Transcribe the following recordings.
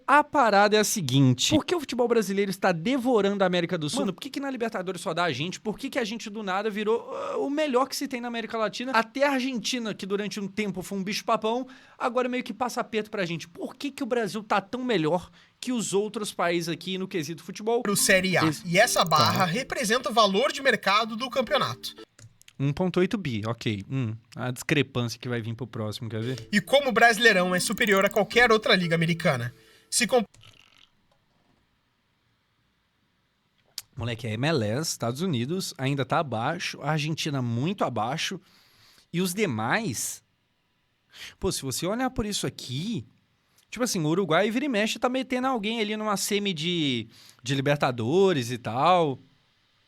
a parada é a seguinte: por que o futebol brasileiro está devorando a América do Sul? Mano, por que na Libertadores só dá a gente? Por que a gente do nada virou o melhor que se tem na América Latina? Até a Argentina, que durante um tempo foi um bicho-papão, agora meio que passa aperto pra gente. Por que o Brasil tá tão melhor que os outros países aqui no quesito futebol? Pro Série A. E essa barra representa o valor de mercado do campeonato. 1,8 bi, ok. A discrepância que vai vir pro próximo, quer ver? E como o Brasileirão é superior a qualquer outra liga americana, Moleque, a MLS, Estados Unidos, ainda tá abaixo, a Argentina muito abaixo, e os demais... Pô, se você olhar por isso aqui... Tipo assim, o Uruguai vira e mexe tá metendo alguém ali numa semi de Libertadores e tal.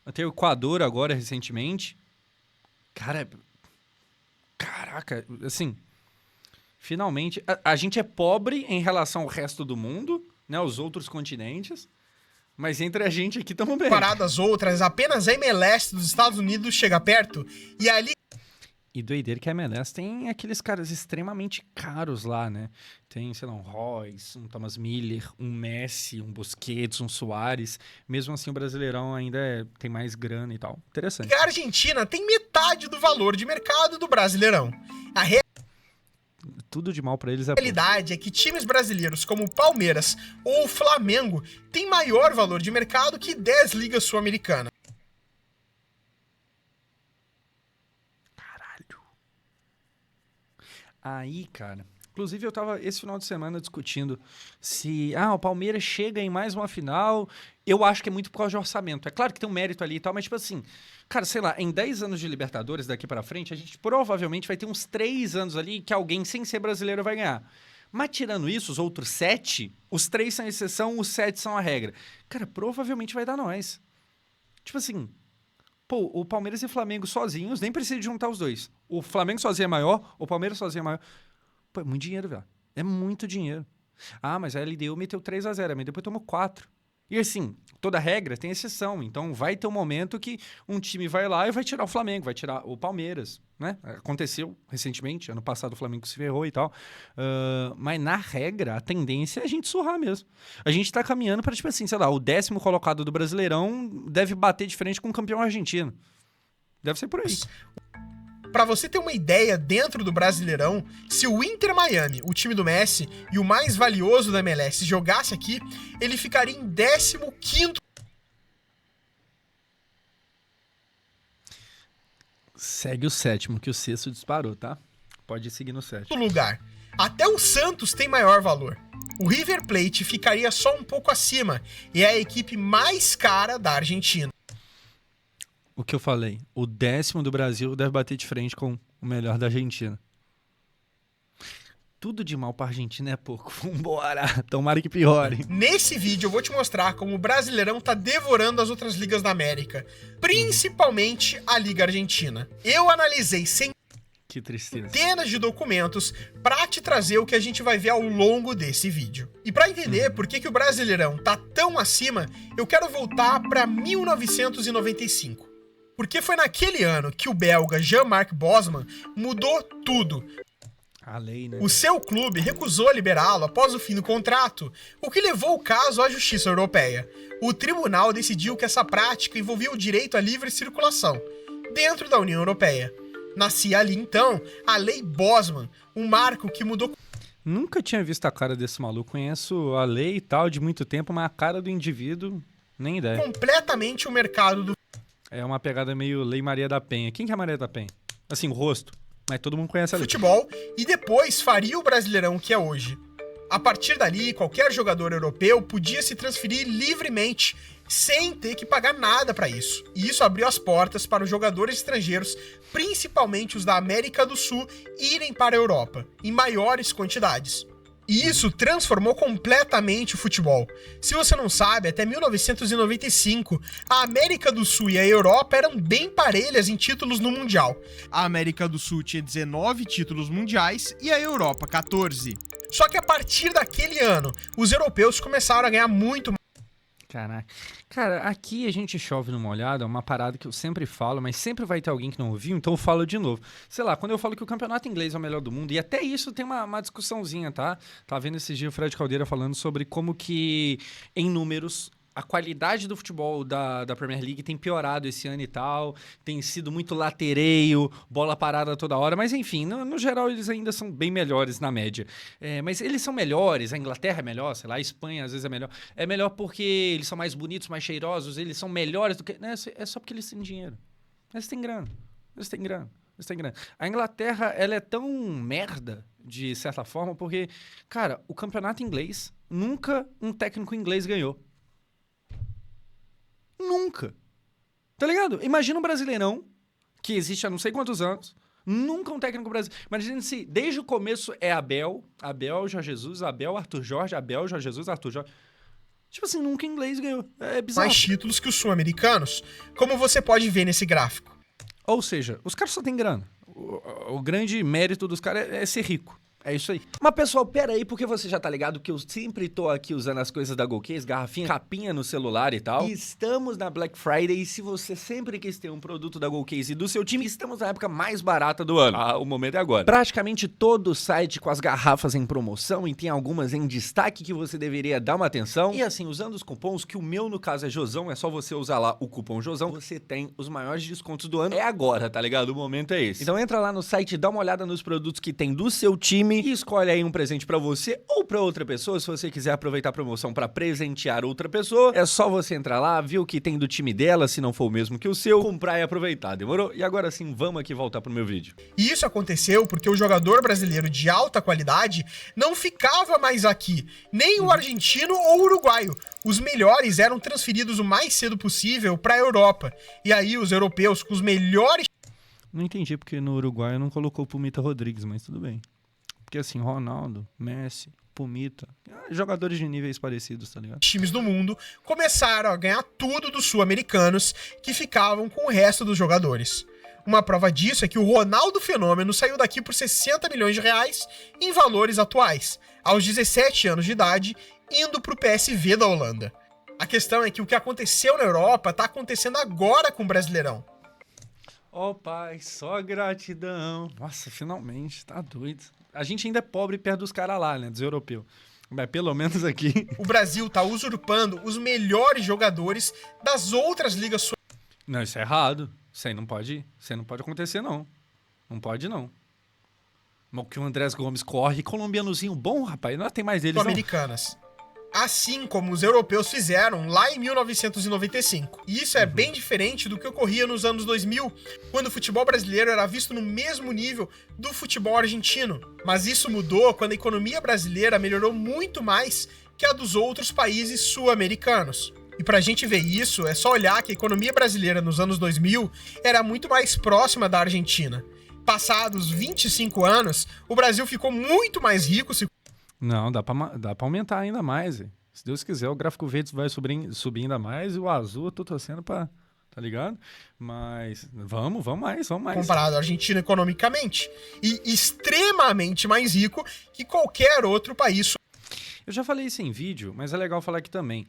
Até o Equador agora, recentemente. Caraca, assim... Finalmente, a gente é pobre em relação ao resto do mundo, né? Os outros continentes. Mas entre a gente aqui estamos bem. Comparado às outras, apenas a MLS dos Estados Unidos chega perto e ali... E doideira que a MLS tem aqueles caras extremamente caros lá, né? Tem, sei lá, um Royce, um Thomas Miller, um Messi, um Busquets, um Suárez. Mesmo assim, o Brasileirão ainda tem mais grana e tal. Interessante. A Argentina tem metade do valor de mercado do Brasileirão. A Tudo de mal pra eles é realidade é que times brasileiros como o Palmeiras ou o Flamengo têm maior valor de mercado que 10 ligas sul-americanas. Caralho. Aí, cara... Inclusive, eu tava esse final de semana discutindo se... o Palmeiras chega em mais uma final. Eu acho que é muito por causa de orçamento. É claro que tem um mérito ali e tal, mas tipo assim... Cara, sei lá, em 10 anos de Libertadores daqui pra frente, a gente provavelmente vai ter uns 3 anos ali que alguém sem ser brasileiro vai ganhar. Mas tirando isso, os outros 7, os 3 são a exceção, os 7 são a regra. Cara, provavelmente vai dar nós. Tipo assim... Pô, o Palmeiras e o Flamengo sozinhos, nem precisa de juntar os dois. O Flamengo sozinho é maior, o Palmeiras sozinho é maior... Pô, é muito dinheiro, velho. É muito dinheiro. Mas a LDU meteu 3-0, mas depois tomou 4. E assim, toda regra tem exceção. Então vai ter um momento que um time vai lá e vai tirar o Flamengo, vai tirar o Palmeiras, né? Aconteceu recentemente, ano passado o Flamengo se ferrou e tal. Mas na regra, a tendência é a gente surrar mesmo. A gente tá caminhando para, tipo assim, sei lá, o 10º colocado do Brasileirão deve bater de frente com o campeão argentino. Deve ser por aí. Pra você ter uma ideia, dentro do Brasileirão, se o Inter Miami, o time do Messi e o mais valioso da MLS, jogasse aqui, ele ficaria em 15º. Segue o 7º, que o 6º disparou, tá? Pode seguir no 7º. Lugar. Até o Santos tem maior valor. O River Plate ficaria só um pouco acima e é a equipe mais cara da Argentina. O que eu falei, o 10º do Brasil deve bater de frente com o melhor da Argentina. Tudo de mal pra Argentina é pouco. Vambora, tomara que piore. Nesse vídeo eu vou te mostrar como o Brasileirão tá devorando as outras ligas da América, principalmente a Liga Argentina. Eu analisei Que tristeza. centenas de documentos pra te trazer o que a gente vai ver ao longo desse vídeo. E pra entender por que o Brasileirão tá tão acima, eu quero voltar pra 1995. Porque foi naquele ano que o belga Jean-Marc Bosman mudou tudo. A lei, né? O seu clube recusou liberá-lo após o fim do contrato, o que levou o caso à Justiça Europeia. O tribunal decidiu que essa prática envolvia o direito à livre circulação dentro da União Europeia. Nascia ali, então, a Lei Bosman, um marco que mudou... Nunca tinha visto a cara desse maluco. Conheço a lei e tal de muito tempo, mas a cara do indivíduo, nem ideia. completamente o mercado do É uma pegada meio Lei Maria da Penha. Quem que é a Maria da Penha? Assim, o rosto. Mas todo mundo conhece a lei. futebol e depois faria o Brasileirão que é hoje. A partir dali, qualquer jogador europeu podia se transferir livremente, sem ter que pagar nada para isso. E isso abriu as portas para os jogadores estrangeiros, principalmente os da América do Sul, irem para a Europa, em maiores quantidades. E isso transformou completamente o futebol. Se você não sabe, até 1995, a América do Sul e a Europa eram bem parelhas em títulos no Mundial. A América do Sul tinha 19 títulos mundiais e a Europa 14. Só que a partir daquele ano, os europeus começaram a ganhar muito mais. Caraca. Cara, aqui a gente chove numa olhada, é uma parada que eu sempre falo, mas sempre vai ter alguém que não ouviu, então eu falo de novo. Sei lá, quando eu falo que o campeonato inglês é o melhor do mundo, e até isso tem uma discussãozinha, tá? Tava vendo esses dias o Fred Caldeira falando sobre como que, em números, a qualidade do futebol da Premier League tem piorado esse ano e tal, tem sido muito latereio, bola parada toda hora, mas enfim, no geral eles ainda são bem melhores na média. Mas eles são melhores, a Inglaterra é melhor, sei lá, a Espanha às vezes é melhor. É melhor porque eles são mais bonitos, mais cheirosos, eles são melhores do que... Né? É só porque eles têm dinheiro. Eles têm grana. Eles têm grana. Eles têm grana. A Inglaterra, ela é tão merda, de certa forma, porque, cara, o campeonato inglês, nunca um técnico inglês ganhou. Nunca. Tá ligado? Imagina um Brasileirão, que existe há não sei quantos anos, nunca um técnico brasileiro. Imagina se desde o começo é Abel, Jorge Jesus, Abel, Arthur Jorge, Abel, Jorge Jesus, Arthur Jorge. Tipo assim, nunca inglês ganhou. É bizarro. Mais títulos que os sul-americanos, como você pode ver nesse gráfico. Ou seja, os caras só têm grana. O grande mérito dos caras é ser rico. É isso aí. Mas, pessoal, pera aí, porque você já tá ligado que eu sempre tô aqui usando as coisas da GoCase, garrafinha, capinha no celular e tal. E estamos na Black Friday e se você sempre quis ter um produto da GoCase do seu time, estamos na época mais barata do ano. O momento é agora. Praticamente todo o site com as garrafas em promoção e tem algumas em destaque que você deveria dar uma atenção. E assim, usando os cupons, que o meu no caso é Josão, é só você usar lá o cupom Josão, você tem os maiores descontos do ano. É agora, tá ligado? O momento é esse. Então entra lá no site, dá uma olhada nos produtos que tem do seu time e escolhe aí um presente pra você ou pra outra pessoa. Se você quiser aproveitar a promoção pra presentear outra pessoa, é só você entrar lá, ver o que tem do time dela, se não for o mesmo que o seu, comprar e aproveitar, demorou? E agora sim, vamos aqui voltar pro meu vídeo. E isso aconteceu porque o jogador brasileiro de alta qualidade não ficava mais aqui, nem o argentino ou o uruguaio. Os melhores eram transferidos o mais cedo possível pra Europa. E aí os europeus com os melhores... Não entendi porque no Uruguai não colocou o Pumita Rodrigues, mas tudo bem. Porque assim, Ronaldo, Messi, Pumita, jogadores de níveis parecidos, tá ligado? Times do mundo começaram a ganhar tudo dos sul-americanos que ficavam com o resto dos jogadores. Uma prova disso é que o Ronaldo Fenômeno saiu daqui por 60 milhões de reais em valores atuais, aos 17 anos de idade, indo pro PSV da Holanda. A questão é que o que aconteceu na Europa tá acontecendo agora com o Brasileirão. Ó pai, só gratidão. Nossa, finalmente, tá doido. A gente ainda é pobre perto dos caras lá, né, dos europeus. Mas pelo menos aqui... O Brasil tá usurpando os melhores jogadores das outras ligas. Não, isso é errado. Isso aí não pode acontecer, não. Não pode, não. O que o Andrés Gomes corre, colombianozinho bom, rapaz, não tem mais eles, não. Americanas. Assim como os europeus fizeram lá em 1995. E isso é bem diferente do que ocorria nos anos 2000, quando o futebol brasileiro era visto no mesmo nível do futebol argentino. Mas isso mudou quando a economia brasileira melhorou muito mais que a dos outros países sul-americanos. E pra gente ver isso, é só olhar que a economia brasileira nos anos 2000 era muito mais próxima da Argentina. Passados 25 anos, o Brasil ficou muito mais rico. Não, dá pra aumentar ainda mais. Hein? Se Deus quiser, o gráfico verde vai subir ainda mais e o azul eu tô torcendo pra... Tá ligado? Mas vamos mais. Comparado à Argentina economicamente. E extremamente mais rico que qualquer outro país. Eu já falei isso em vídeo, mas é legal falar aqui também.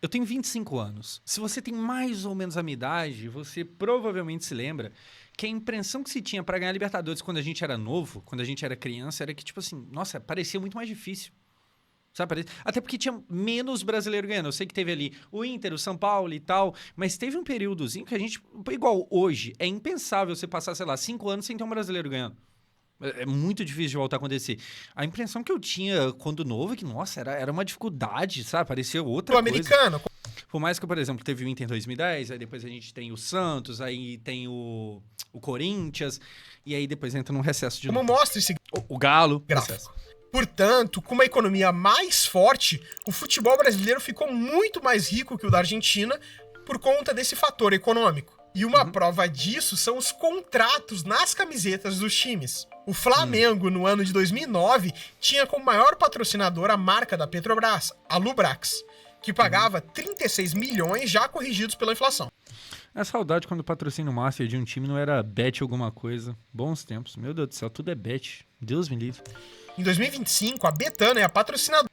Eu tenho 25 anos. Se você tem mais ou menos a minha idade, você provavelmente se lembra que a impressão que se tinha pra ganhar Libertadores quando a gente era novo, quando a gente era criança, era que, tipo assim, nossa, parecia muito mais difícil. Sabe? Até porque tinha menos brasileiro ganhando. Eu sei que teve ali o Inter, o São Paulo e tal, mas teve um períodozinho que a gente, igual hoje, é impensável você passar, sei lá, 5 anos sem ter um brasileiro ganhando. É muito difícil de voltar a acontecer. A impressão que eu tinha quando novo é que, nossa, era uma dificuldade, sabe? Parecia outra coisa. Americano. Por mais que, por exemplo, teve o Inter em 2010, aí depois a gente tem o Santos, aí tem o Corinthians, e aí depois entra num recesso de novo. Como mostra esse o Galo. Gráfico. Portanto, com uma economia mais forte, o futebol brasileiro ficou muito mais rico que o da Argentina por conta desse fator econômico. E uma prova disso são os contratos nas camisetas dos times. O Flamengo, no ano de 2009, tinha como maior patrocinador a marca da Petrobras, a Lubrax, que pagava 36 milhões já corrigidos pela inflação. É saudade quando o patrocínio master de um time não era bet alguma coisa. Bons tempos. Meu Deus do céu, tudo é bet. Deus me livre. Em 2025, a Betano é a patrocinadora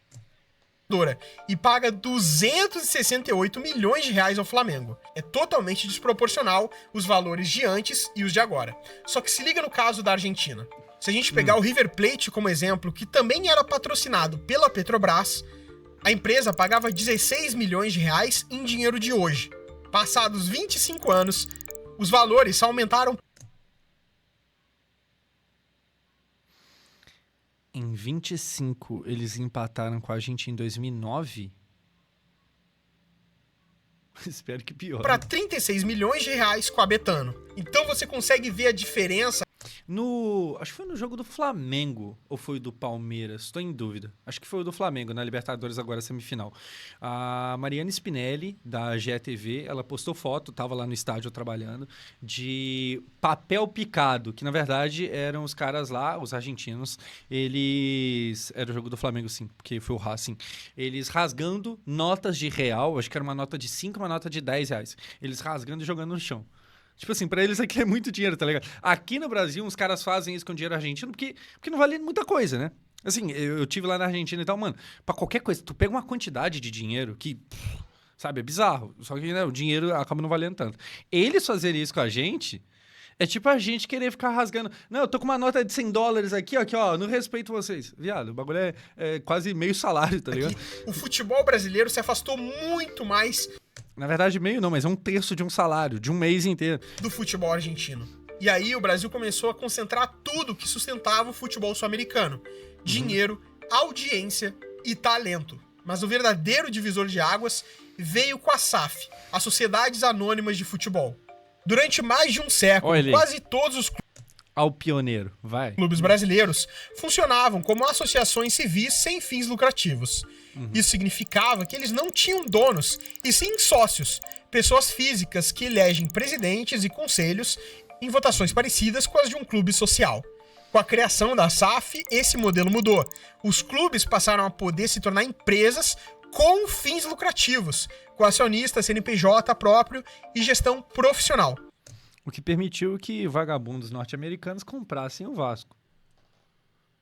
e paga 268 milhões de reais ao Flamengo. É totalmente desproporcional os valores de antes e os de agora. Só que se liga no caso da Argentina. Se a gente pegar o River Plate como exemplo, que também era patrocinado pela Petrobras, a empresa pagava 16 milhões de reais em dinheiro de hoje. Passados 25 anos, os valores só aumentaram. Em 25, eles empataram com a gente em 2009? Espero que pior. Para 36 milhões de reais com a Betano. Então você consegue ver a diferença. Acho que foi no jogo do Flamengo ou foi do Palmeiras, estou em dúvida. Acho que foi o do Flamengo, na Libertadores agora semifinal. A Mariana Spinelli, da GETV, ela postou foto, estava lá no estádio trabalhando, de papel picado, que na verdade eram os caras lá, os argentinos, eles... Era o jogo do Flamengo sim, porque foi o Racing. Eles rasgando notas de real, acho que era uma nota de 5, uma nota de 10 reais. Eles rasgando e jogando no chão. Tipo assim, pra eles aqui é muito dinheiro, tá ligado? Aqui no Brasil, uns caras fazem isso com dinheiro argentino porque não vale muita coisa, né? Assim, eu tive lá na Argentina e tal, mano, pra qualquer coisa, tu pega uma quantidade de dinheiro que, sabe, é bizarro. Só que, né, o dinheiro acaba não valendo tanto. Eles fazerem isso com a gente, é tipo a gente querer ficar rasgando. Não, eu tô com uma nota de $100 aqui, ó, não respeito vocês. Viado, o bagulho é quase meio salário, tá ligado? O futebol brasileiro se afastou muito mais... Na verdade, meio não, mas é um terço de um salário, de um mês inteiro. Do futebol argentino. E aí o Brasil começou a concentrar tudo que sustentava o futebol sul-americano. Dinheiro, audiência e talento. Mas o verdadeiro divisor de águas veio com a SAF, as Sociedades Anônimas de Futebol. Durante mais de um século, quase todos os ao pioneiro, vai. Clubes brasileiros funcionavam como associações civis sem fins lucrativos. Isso significava que eles não tinham donos, e sim sócios, pessoas físicas que elegem presidentes e conselhos em votações parecidas com as de um clube social. Com a criação da SAF, esse modelo mudou. Os clubes passaram a poder se tornar empresas com fins lucrativos, com acionista, CNPJ próprio e gestão profissional. O que permitiu que vagabundos norte-americanos comprassem o Vasco.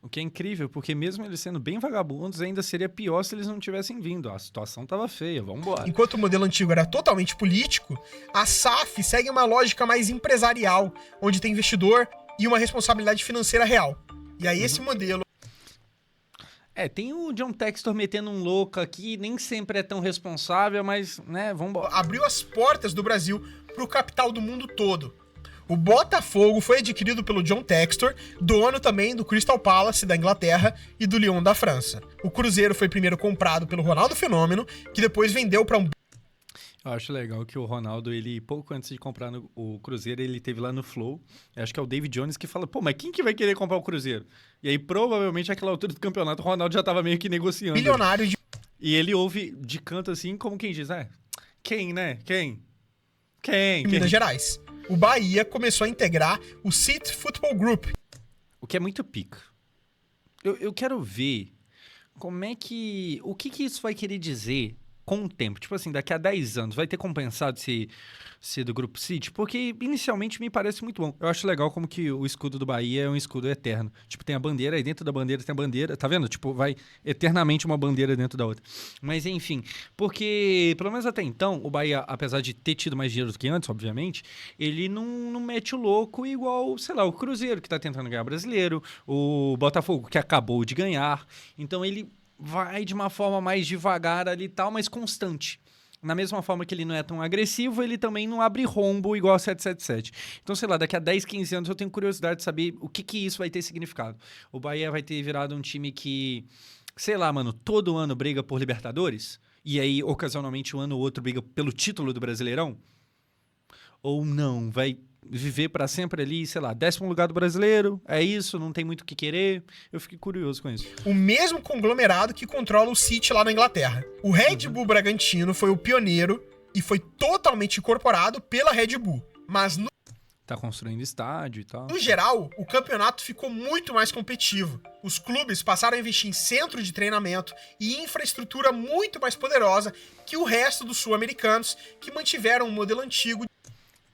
O que é incrível, porque mesmo eles sendo bem vagabundos, ainda seria pior se eles não tivessem vindo. A situação tava feia, vambora. Enquanto o modelo antigo era totalmente político, a SAF segue uma lógica mais empresarial, onde tem investidor e uma responsabilidade financeira real. E aí esse modelo... tem o John Textor metendo um louco aqui, nem sempre é tão responsável, mas, né, vambora. Abriu as portas do Brasil pro capital do mundo todo. O Botafogo foi adquirido pelo John Textor, dono também do Crystal Palace da Inglaterra e do Lyon da França. O Cruzeiro foi primeiro comprado pelo Ronaldo Fenômeno, que depois vendeu para um... Eu acho legal que o Ronaldo, ele pouco antes de comprar o Cruzeiro, ele teve lá no Flow. Acho que é o David Jones que fala, pô, mas quem que vai querer comprar o Cruzeiro? E aí, provavelmente, naquela altura do campeonato, o Ronaldo já tava meio que negociando. Milionário de... E ele ouve de canto assim, como quem diz, quem, né? Quem? Minas Gerais. O Bahia começou a integrar o City Football Group. O que é muito pica. Eu quero ver como é que... O que isso vai querer dizer com o tempo? Tipo assim, daqui a 10 anos, vai ter compensado ser do Grupo City? Porque inicialmente me parece muito bom. Eu acho legal como que o escudo do Bahia é um escudo eterno. Tipo, tem a bandeira, aí dentro da bandeira tem a bandeira. Tá vendo? Tipo, vai eternamente uma bandeira dentro da outra. Mas enfim, porque pelo menos até então, o Bahia, apesar de ter tido mais dinheiro do que antes, obviamente, ele não mete o louco igual, sei lá, o Cruzeiro, que tá tentando ganhar brasileiro, o Botafogo, que acabou de ganhar. Então ele vai de uma forma mais devagar ali e tal, mas constante. Na mesma forma que ele não é tão agressivo, ele também não abre rombo igual a 777. Então, sei lá, daqui a 10, 15 anos eu tenho curiosidade de saber o que isso vai ter significado. O Bahia vai ter virado um time que, sei lá, mano, todo ano briga por Libertadores? E aí, ocasionalmente, um ano ou outro briga pelo título do Brasileirão? Ou não? Vai viver para sempre ali, sei lá, 10º lugar do Brasileiro? É isso? Não tem muito o que querer? Eu fiquei curioso com isso. O mesmo conglomerado que controla o City lá na Inglaterra. O Red Bull Bragantino foi o pioneiro e foi totalmente incorporado pela Red Bull. Mas tá construindo estádio e tal. No geral, o campeonato ficou muito mais competitivo. Os clubes passaram a investir em centro de treinamento e infraestrutura muito mais poderosa que o resto dos sul-americanos, que mantiveram o modelo antigo.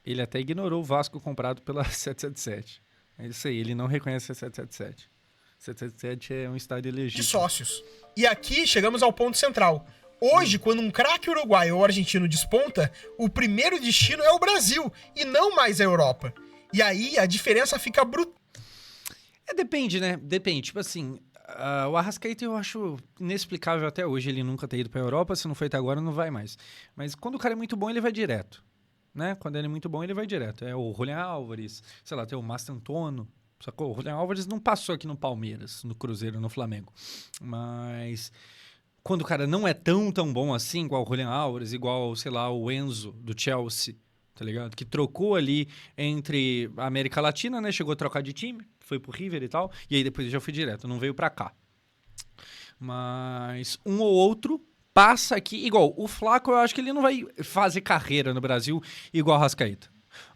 Ele até ignorou o Vasco comprado pela 777. É isso aí, ele não reconhece a 777. 777 é um estádio legítimo. De sócios. E aqui chegamos ao ponto central. Hoje, quando um craque uruguaio ou argentino desponta, o primeiro destino é o Brasil, e não mais a Europa. E aí a diferença fica brutal. Depende, né? Depende. Tipo assim, o Arrascaeta eu acho inexplicável até hoje ele nunca ter ido pra Europa. Se não foi até agora, não vai mais. Mas quando o cara é muito bom, ele vai direto. Né? Quando ele é muito bom, ele vai direto. É o Julián Álvares, sei lá, tem o Mastantuono. Sacou? O Julián Álvares não passou aqui no Palmeiras, no Cruzeiro, no Flamengo. Mas quando o cara não é tão bom assim, igual o Julián Álvares, igual, sei lá, o Enzo do Chelsea, tá ligado? Que trocou ali entre a América Latina, né? Chegou a trocar de time, foi pro River e tal, e aí depois já foi direto, não veio pra cá. Mas um ou outro passa aqui, igual o Flaco, eu acho que ele não vai fazer carreira no Brasil igual o Arrascaeta.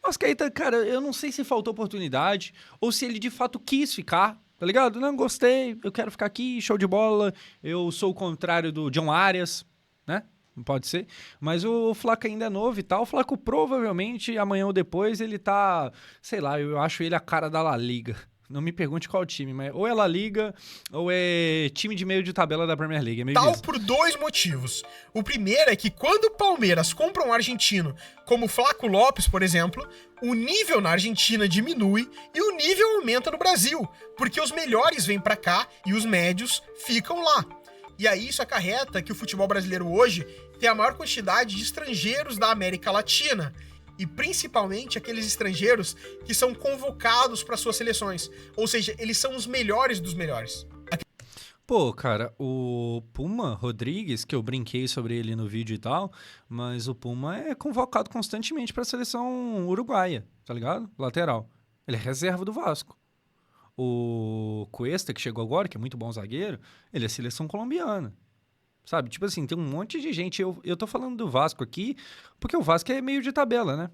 O Arrascaeta, cara, eu não sei se faltou oportunidade ou se ele de fato quis ficar, tá ligado? Não, gostei, eu quero ficar aqui, show de bola, eu sou o contrário do John Arias, né? Pode ser, mas o Flaco ainda é novo e tal. O Flaco provavelmente amanhã ou depois ele tá, sei lá, eu acho ele a cara da La Liga. Não me pergunte qual time, mas ou é La Liga ou é time de meio de tabela da Premier League. É meio Tal isso. por dois motivos. O primeiro é que quando o Palmeiras compra um argentino, como o Flaco Lopes, por exemplo, o nível na Argentina diminui e o nível aumenta no Brasil, porque os melhores vêm pra cá e os médios ficam lá. E aí isso acarreta que o futebol brasileiro hoje tem a maior quantidade de estrangeiros da América Latina, e principalmente aqueles estrangeiros que são convocados para suas seleções. Ou seja, eles são os melhores dos melhores. Pô, cara, o Puma Rodrigues, que eu brinquei sobre ele no vídeo e tal, mas o Puma é convocado constantemente para a seleção uruguaia, tá ligado? Lateral. Ele é reserva do Vasco. O Cuesta, que chegou agora, que é muito bom zagueiro, ele é seleção colombiana. Sabe? Tipo assim, tem um monte de gente. Eu tô falando do Vasco aqui, porque o Vasco é meio de tabela, né?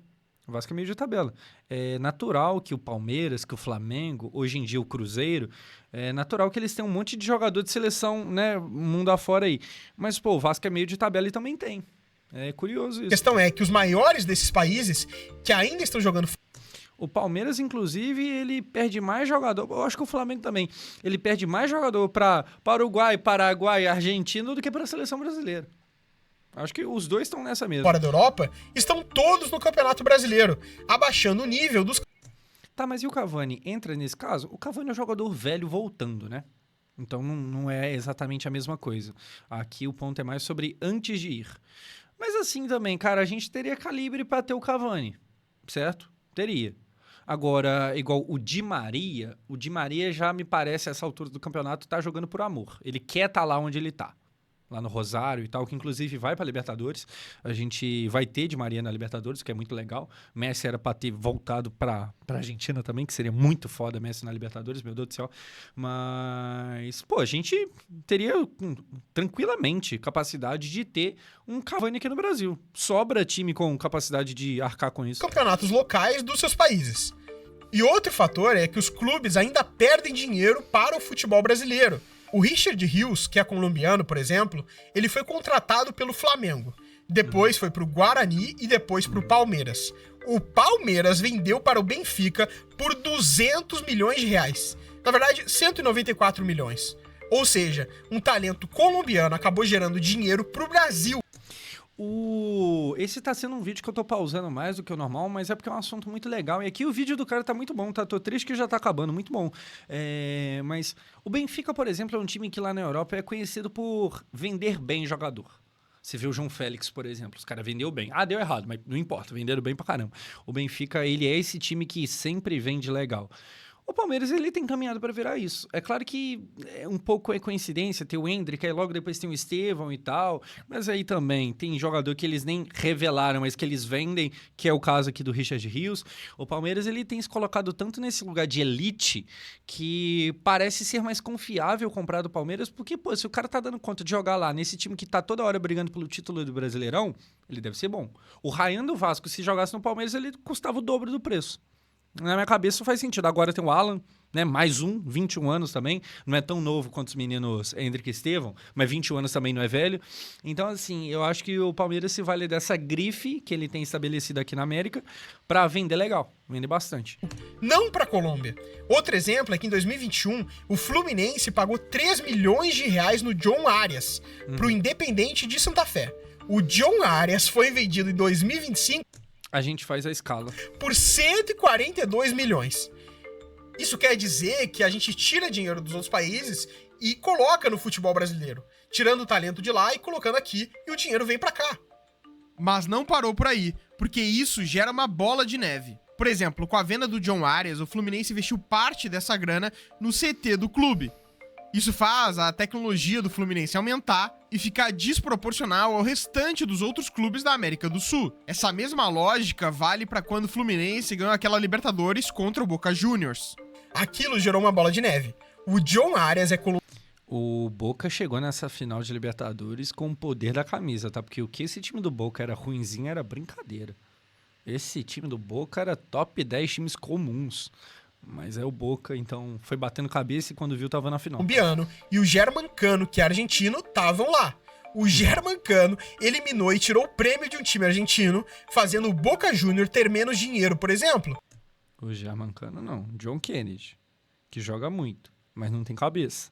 O Vasco é meio de tabela. É natural que o Palmeiras, que o Flamengo, hoje em dia o Cruzeiro, é natural que eles tenham um monte de jogador de seleção, né? Mundo afora aí. Mas, pô, o Vasco é meio de tabela e também tem. É curioso isso. A questão é que os maiores desses países, que ainda estão jogando... O Palmeiras, inclusive, ele perde mais jogador. Eu acho que o Flamengo também. Ele perde mais jogador para Uruguai, Paraguai, Argentina do que para a seleção brasileira. Acho que os dois estão nessa mesmo. Fora da Europa, estão todos no Campeonato Brasileiro, abaixando o nível dos... Tá, mas e o Cavani? Entra nesse caso? O Cavani é um jogador velho voltando, né? Então não é exatamente a mesma coisa. Aqui o ponto é mais sobre antes de ir. Mas assim também, cara, a gente teria calibre para ter o Cavani, certo? Teria. Agora, igual o Di Maria já me parece, a essa altura do campeonato, tá jogando por amor. Ele quer estar lá onde ele tá. Lá no Rosário e tal, que inclusive vai pra Libertadores. A gente vai ter Di Maria na Libertadores, que é muito legal. Messi era pra ter voltado pra Argentina também, que seria muito foda Messi na Libertadores, meu Deus do céu. Mas, pô, a gente teria tranquilamente capacidade de ter um Cavani aqui no Brasil. Sobra time com capacidade de arcar com isso. Campeonatos locais dos seus países. E outro fator é que os clubes ainda perdem dinheiro para o futebol brasileiro. O Richard Rios, que é colombiano, por exemplo, ele foi contratado pelo Flamengo. Depois foi pro Guarani e depois pro Palmeiras. O Palmeiras vendeu para o Benfica por 200 milhões de reais. Na verdade, 194 milhões. Ou seja, um talento colombiano acabou gerando dinheiro pro Brasil. Esse tá sendo um vídeo que eu tô pausando mais do que o normal, mas é porque é um assunto muito legal. E aqui o vídeo do cara tá muito bom, tá? Tô triste que já tá acabando, muito bom. Mas o Benfica, por exemplo, é um time que lá na Europa é conhecido por vender bem jogador. Você vê o João Félix, por exemplo, os caras vendeu bem. Ah, deu errado, mas não importa, venderam bem pra caramba. O Benfica, ele é esse time que sempre vende legal. O Palmeiras, ele tem caminhado para virar isso. É claro que um pouco é coincidência ter o Endrick, aí logo depois tem o Estevão e tal, mas aí também tem jogador que eles nem revelaram, mas que eles vendem, que é o caso aqui do Richard Rios. O Palmeiras, ele tem se colocado tanto nesse lugar de elite que parece ser mais confiável comprar do Palmeiras, porque, pô, se o cara tá dando conta de jogar lá nesse time que tá toda hora brigando pelo título do Brasileirão, ele deve ser bom. O Ryan do Vasco, se jogasse no Palmeiras, ele custava o dobro do preço. Na minha cabeça isso faz sentido. Agora tem o Alan, né? Mais 21 anos também. Não é tão novo quanto os meninos Hendrick e Estevão, mas 21 anos também não é velho. Então, assim, eu acho que o Palmeiras se vale dessa grife que ele tem estabelecido aqui na América pra vender legal, vender bastante. Não para a Colômbia. Outro exemplo é que em 2021, o Fluminense pagou 3 milhões de reais no John Arias, pro Independente de Santa Fé. O John Arias foi vendido em 2025 A gente faz a escala. por 142 milhões. Isso quer dizer que a gente tira dinheiro dos outros países e coloca no futebol brasileiro, tirando o talento de lá e colocando aqui, e o dinheiro vem pra cá. Mas não parou por aí, porque isso gera uma bola de neve. Por exemplo, com a venda do John Arias, o Fluminense investiu parte dessa grana no CT do clube. Isso faz a tecnologia do Fluminense aumentar e ficar desproporcional ao restante dos outros clubes da América do Sul. Essa mesma lógica vale para quando o Fluminense ganhou aquela Libertadores contra o Boca Juniors. Aquilo gerou uma bola de neve. O John Arias é colombiano. O Boca chegou nessa final de Libertadores com o poder da camisa, tá? Porque o que esse time do Boca era ruinzinho era brincadeira. Esse time do Boca era top 10 times comuns. Mas é o Boca, então foi batendo cabeça e quando viu tava na final. E o Germancano, que é argentino, estavam lá. O Germancano eliminou e tirou o prêmio de um time argentino, fazendo o Boca Juniors ter menos dinheiro, por exemplo. O Germancano não, John Kennedy, que joga muito, mas não tem cabeça.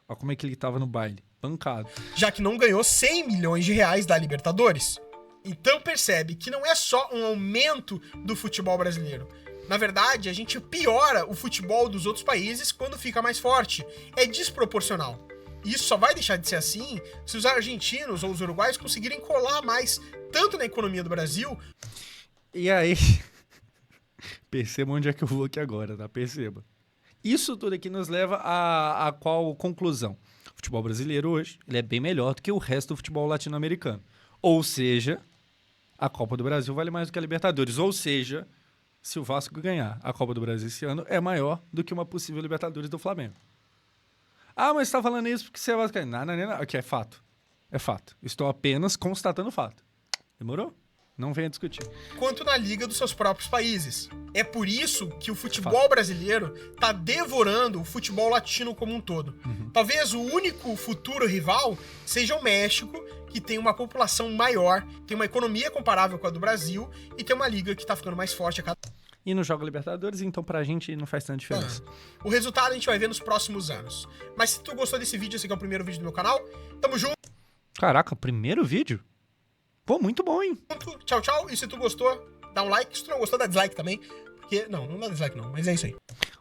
Olha como é que ele tava no baile, pancado. Já que não ganhou 100 milhões de reais da Libertadores. Então percebe que não é só um aumento do futebol brasileiro. Na verdade, a gente piora o futebol dos outros países quando fica mais forte. É desproporcional. E isso só vai deixar de ser assim se os argentinos ou os uruguaios conseguirem colar mais, tanto na economia do Brasil... E aí... Perceba onde é que eu vou aqui agora, tá? Perceba. Isso tudo aqui nos leva a qual conclusão? O futebol brasileiro hoje, ele é bem melhor do que o resto do futebol latino-americano. Ou seja, a Copa do Brasil vale mais do que a Libertadores. Ou seja, se o Vasco ganhar a Copa do Brasil esse ano, é maior do que uma possível Libertadores do Flamengo. Ah, mas você tá falando isso porque você é vascaíno. Não. Aqui é fato. É fato. Estou apenas constatando o fato. Demorou? Não venha discutir. Quanto na liga dos seus próprios países. É por isso que o futebol brasileiro tá devorando o futebol latino como um todo. Talvez o único futuro rival seja o México, que tem uma população maior, tem uma economia comparável com a do Brasil e tem uma liga que tá ficando mais forte a cada... E não joga Libertadores, então pra gente não faz tanta diferença. O resultado a gente vai ver nos próximos anos. Mas se tu gostou desse vídeo, esse aqui é o primeiro vídeo do meu canal, tamo junto. Caraca, primeiro vídeo? Pô, muito bom, hein? Tchau, tchau. E se tu gostou, dá um like. Se tu não gostou, dá dislike também. Porque, não dá dislike não, mas é isso aí.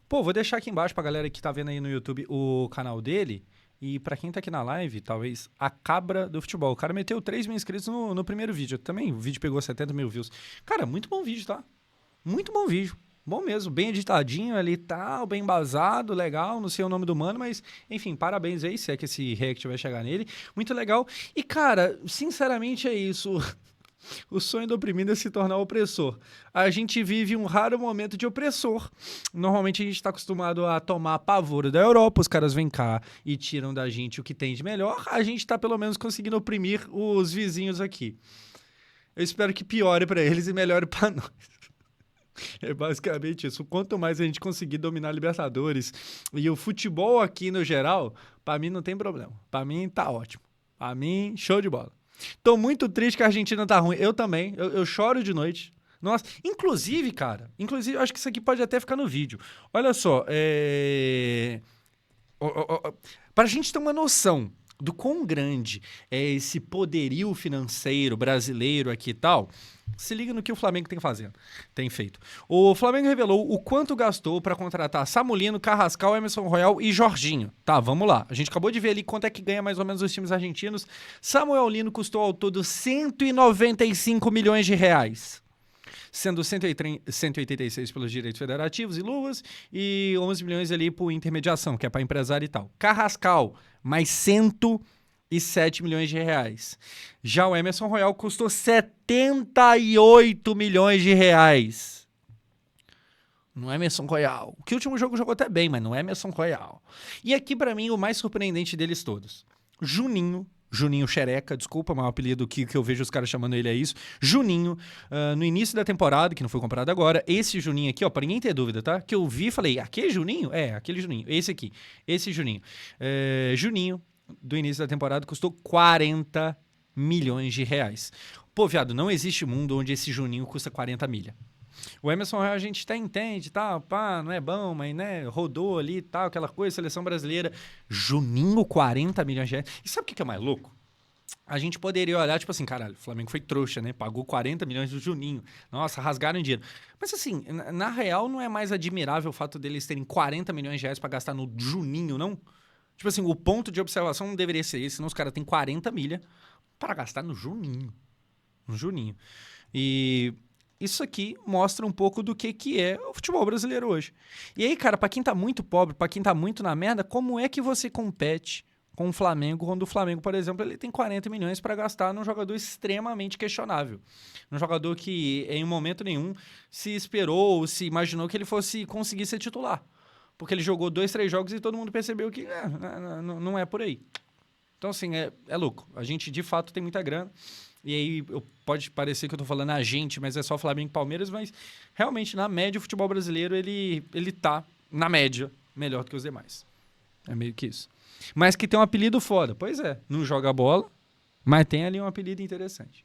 Pô, vou deixar aqui embaixo pra galera que tá vendo aí no YouTube o canal dele. E pra quem tá aqui na live, talvez, a cabra do futebol. O cara meteu 3 mil inscritos no primeiro vídeo. Também o vídeo pegou 70 mil views. Cara, muito bom vídeo, tá? Muito bom vídeo. Bom mesmo, bem editadinho ali e tal, bem embasado, legal, não sei o nome do mano, mas, enfim, parabéns aí, se é que esse react vai chegar nele. Muito legal. E, cara, sinceramente é isso. O sonho do oprimido é se tornar opressor. A gente vive um raro momento de opressor. Normalmente a gente está acostumado a tomar pavor da Europa, os caras vêm cá e tiram da gente o que tem de melhor. A gente está pelo menos conseguindo oprimir os vizinhos aqui. Eu espero que piore para eles e melhore para nós. É basicamente isso. Quanto mais a gente conseguir dominar a Libertadores e o futebol aqui no geral, pra mim não tem problema. Pra mim tá ótimo. Pra mim, show de bola. Tô muito triste que a Argentina tá ruim. Eu também. Eu choro de noite. Nossa, inclusive, cara, eu acho que isso aqui pode até ficar no vídeo. Olha só, pra gente ter uma noção do quão grande é esse poderio financeiro brasileiro aqui e tal, se liga no que o Flamengo tem feito. O Flamengo revelou o quanto gastou para contratar Samulino, Carrascal, Emerson Royal e Jorginho. Tá, vamos lá. A gente acabou de ver ali quanto é que ganha mais ou menos os times argentinos. Samuel Lino custou ao todo 195 milhões de reais. Sendo 186 pelos direitos federativos e luvas e 11 milhões ali por intermediação, que é para empresário e tal. Carrascal, mais 107 milhões de reais. Já o Emerson Royal custou 78 milhões de reais. Não é Emerson Royal. Que o último jogo jogou até bem, mas não é Emerson Royal. E aqui, para mim, o mais surpreendente deles todos. Juninho Juninho Xereca, desculpa, mas o apelido que eu vejo os caras chamando ele é isso. Juninho, no início da temporada, que não foi comprado agora, esse Juninho aqui, ó, pra ninguém ter dúvida, tá? Que eu vi e falei, aquele Juninho? É, aquele Juninho. Esse aqui, esse Juninho. Juninho, do início da temporada, custou 40 milhões de reais. Pô, viado, não existe mundo onde esse Juninho custa 40 milha. O Emerson Royal a gente até entende, tá, pá, não é bom, mas, né, rodou ali e tal, aquela coisa, seleção brasileira. Juninho, 40 milhões de reais. E sabe o que é mais louco? A gente poderia olhar, tipo assim, caralho, o Flamengo foi trouxa, né? Pagou 40 milhões do Juninho. Nossa, rasgaram dinheiro. Mas assim, na real, não é mais admirável o fato deles terem 40 milhões de reais pra gastar no Juninho, não? Tipo assim, o ponto de observação não deveria ser esse, senão os caras têm 40 milha para gastar no Juninho. No Juninho. E isso aqui mostra um pouco do que é o futebol brasileiro hoje. E aí, cara, pra quem tá muito pobre, pra quem tá muito na merda, como é que você compete com o Flamengo quando o Flamengo, por exemplo, ele tem 40 milhões para gastar num jogador extremamente questionável? Um jogador que, em momento nenhum, se esperou ou se imaginou que ele fosse conseguir ser titular. Porque ele jogou 2, 3 jogos e todo mundo percebeu que não é por aí. Então, assim, é louco. A gente, de fato, tem muita grana. E aí pode parecer que eu tô falando a gente, mas é só Flamengo e Palmeiras, mas realmente, na média, o futebol brasileiro, ele tá, na média, melhor do que os demais. É meio que isso. Mas que tem um apelido foda. Pois é, não joga bola, mas tem ali um apelido interessante.